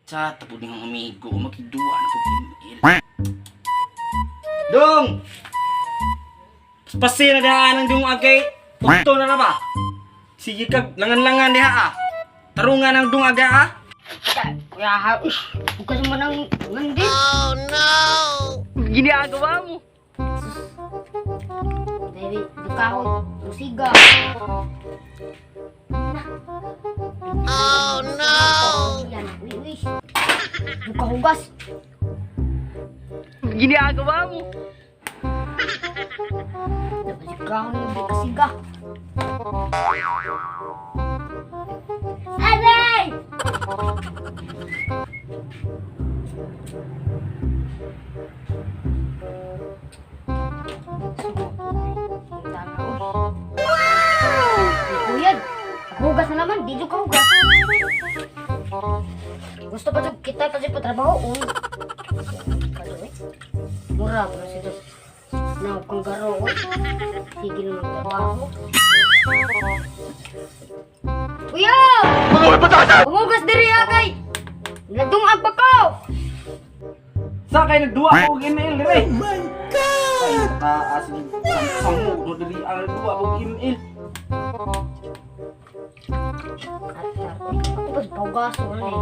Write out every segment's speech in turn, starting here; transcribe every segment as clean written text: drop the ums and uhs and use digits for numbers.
chat tapos ng amigo makidua na po email. Dong! Pasi na daan ang dong agay. Punto na ba? Sige kag langan-langan diha ah. Tarungan ang dong aga ah. Kuya ha, bukas mo nang ngandi. Oh no! Ginagawa mo. Dahil dukahon, musiga. Oh no! Yan, uy. Dukahugas. Ginagawa mo. Dukahon yung bikasiga. Aray! Kuya, hugas na naman, di ka hugas. Gusto pa kita kasi patrabaho. Mura pa siya. Now, kung garo, sige na magtrabaho. Kuya! Umugas diri agay! Nagdungag pa ko! Sa kay nagduwa og email dire. Oh my god. Ay taas ni samu no diri ang nagduwa og email. Ako ba paugas mo na eh.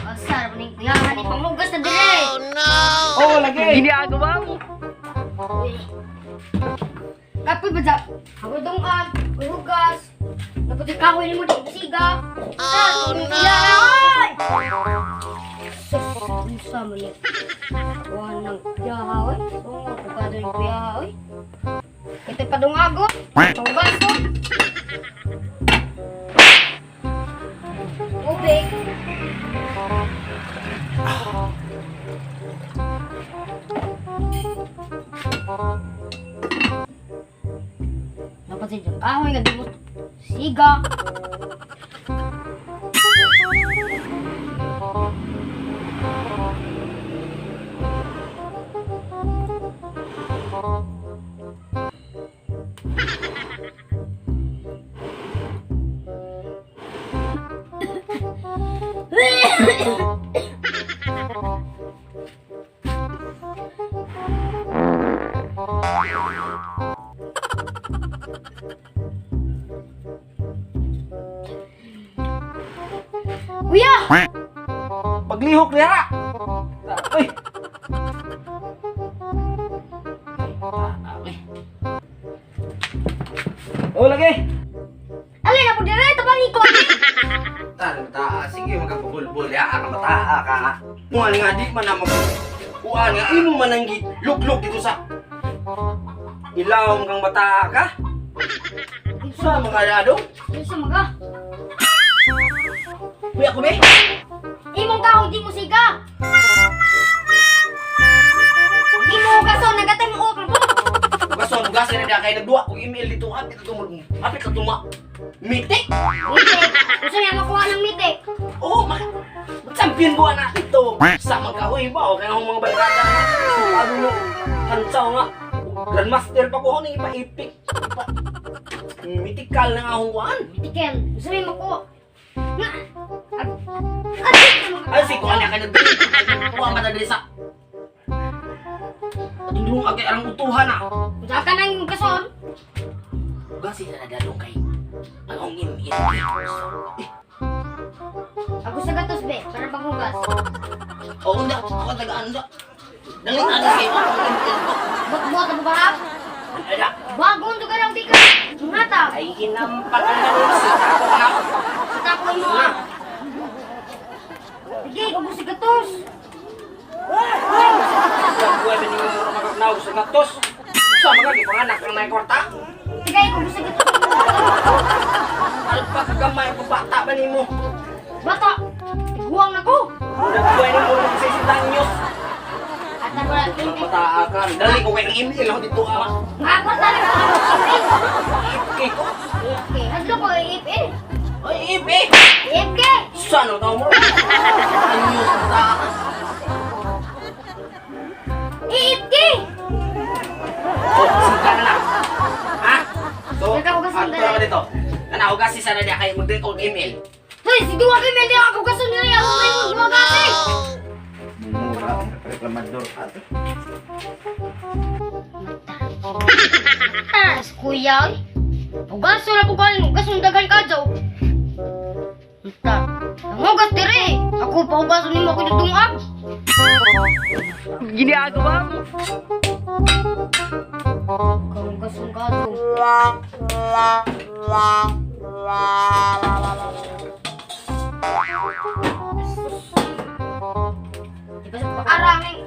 Asar, maning kuya, hani pangugas na dire! Oh no! Oh lagi. Ginagawa mo. Kapoy ba dyan? Ako dong hugas. Naputi kahoy mo di siga. Oh no! Isa mo ni. Buwan ng piyahaw. Oo, kapado yung piyahaw. Ito pa dong ago. Hugas ko. Ubig. Dapat siya kahoy nga di mo siga. Kuya! Paglihok diha. Uy. Oh lagi. Alin na po dire, tabang ikot. Taas sige magapagulbul ya ka mataa ka. Muan nga di man na kuan nga imo man ang luglog dito sa ilawom kang mataa ka. Sa mga dado. Isa maga. Kuya ko be. Imong kahoy di mo siga. Imo gaso nagatay mo okra po. Gason gas na dia kay nagduwa og email dito hapit ka tumul. Hapit ka tuma. Mitik. Mitik. Gusto niya makuha ng mitik. Oh, champion buwan na ito. Sa magkahoy ba o kaya ang mga balgada na. Ano mo? Kansaw nga. Grandmaster pa ko ni ipa-epic. Mythical na nga akong kuhan. Mitikel. Gusto niya makuha. Nga. Ay, si kuhan niya ka nagdali. Kuha matadali sa... Patulong agay arang utuhan ah. Punta ka ng gason. Gasi na nadalong kay... Ang email. Ako sa gatos be, para bang hugas. Oo, hindi. Ako tagaan da. Daling ano kayo. Buat mo ba? Ada. Bago to ka lang di ka. Ngata. Ay, hinampak ang nalusi. Ako na. Sa tapo mo ah. Sige, kung si gatos. Buhay ba niyo mura magagnaw sa gatos? Sa mga gipanganak ang may kwarta? Sige, kung si gatos. Alpa kagamay ko bata ba nimo? Bata, tiguang na ko. Nagbuhay ni mo ng 60 anyos. Bata ba? Mga bataa ka. Dali ko kayong email ako dito ah. Ako talaga. Okay ko. Okay. Hadlo ko ipin. Ay, ipi! Ipke. Saan ang tao mo? Ano sa bataa ka? Ipke. Oh, singka na lang. Ha? So, Ikaw, ugasan ato dali. ka dito. Kana, ugasi sana niya kayo mag-drink og email. Hoy, sige wag kay Mel ako kaso nila ako may magmagati. Mura, reklamador ato. Tas kuya. Ugas wala pugal, ugas dagan ka daw. Unta. Ugas dire. Ako pa ugas nimo ko dungag. Ginagawa mo. Ugas ka daw. Di ba sa araming.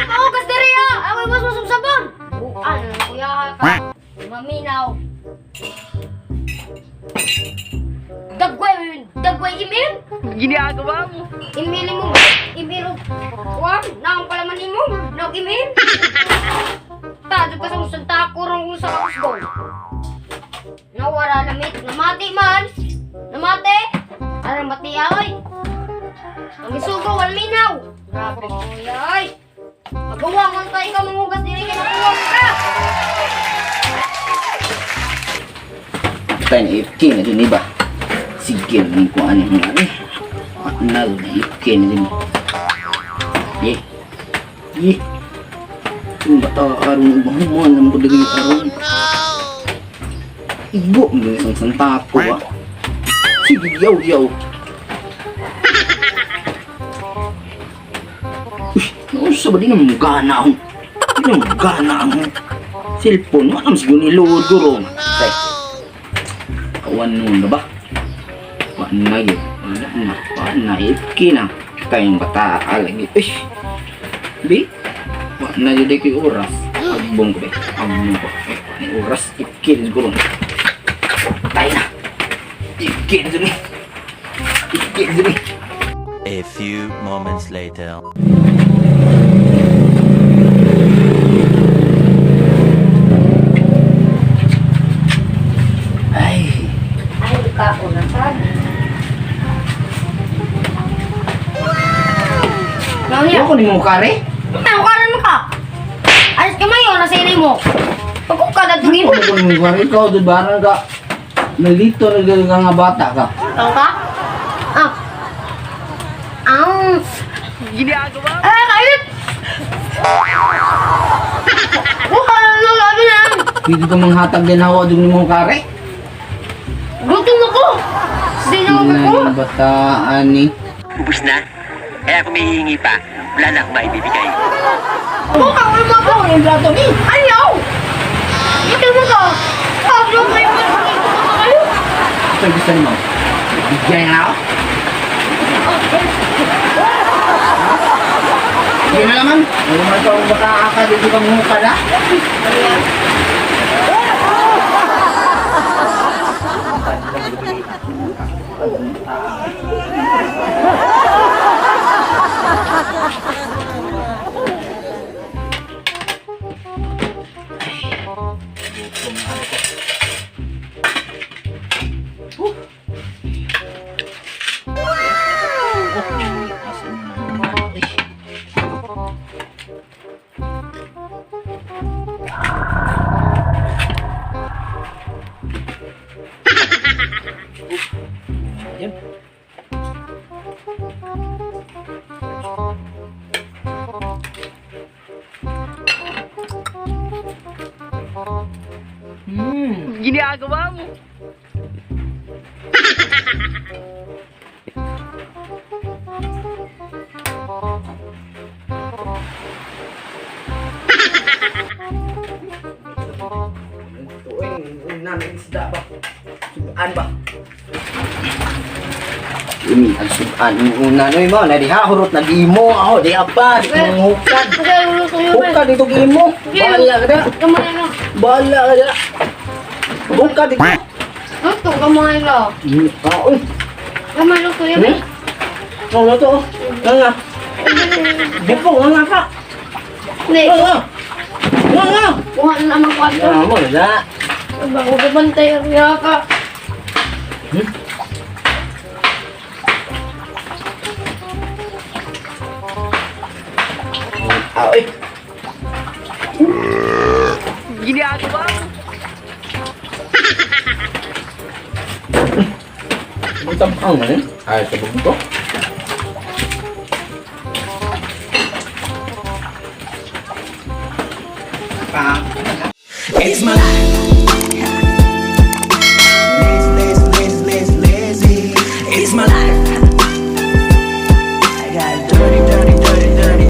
Ah, ugas dire ya. Ako mas masum sabon. Buan kuya ka. Maminaw. Dagway email? Ginagawa mo. Email mo. Email. Wag, naong pala man mo. Naong email. Tado ka sa musanta ko rong sa kausgo. Nawara lamit. Namati man. Namati. Aram mati ay. Ang isugo, wal minaw. Grabe mo ay. Magawangan tayo ka mangugas diri kay nakuwang ka. Tayo na IFK na din iba. Sige lang ko ano yung nangyari. Anal na IFK na din. Yung bata aron bahuman ang budagay aron. Igo mo isang santako ba? Sige yaw. Uy, sa ba di naman gana akong. Di naman gana ang cellphone. Makam siguro niluod ko ron. Tay. Kawan nun na ba? Paan na yun? Paan na ifki na? Kayong bata lagi. Uy! Di? Paan na yun kay oras? Agbong ko ba? Agbong ko. Paan na oras? Ifki na siguro. Tayo na! Ifki na dun eh! Ifki na dun eh! A few moments later. Ay! Ay, ka una ka. Nauya. Ako ni mo kare? Ano ka rin mo ka? Alis ka mayo, nasa inay mo. Pagkong ka natugin mo. Ako ni mo kare? Ikaw doon barang ka. Nalito na nga bata ka. Ikaw ka? Ah. Ang. Ginagawa? Kayot! Buka na lang labi na. Hindi ka manghatag din ako doon ni mo kare? Gutom ako. Hindi na ako ko. Ang bataan ni. Ubus na? Kaya kung may hihingi pa, wala na akong maibibigay. Buka, wala mo ako. Yung plato ni. Ayaw! Ito mo ka. Sabi mo kayo kayo. Ito gusto mo. Bigyan na ako. Sige na naman. Ano man ito ang bataa ka dito kang mukha na? Yan. Ginagawa mo. Isda ba? Sugaan ba? Ini ang sugaan yung una no mo na diha hurot na di mo ako di apa di mo hukad. Hukad dito gimo. Bahala ka na. Kamay na. Bahala ka na. Hukad dito. Ito, kamay na. Uy. Kamay na kuya. Ano to? Nga. Di po nga ka. Hindi. Nga! Kuha na naman kwarto. Nga mo, na. Bago bantay ang ka. Ay! Ginagawa mo. Magtabang na eh. Ay, sabog ko. It's my life.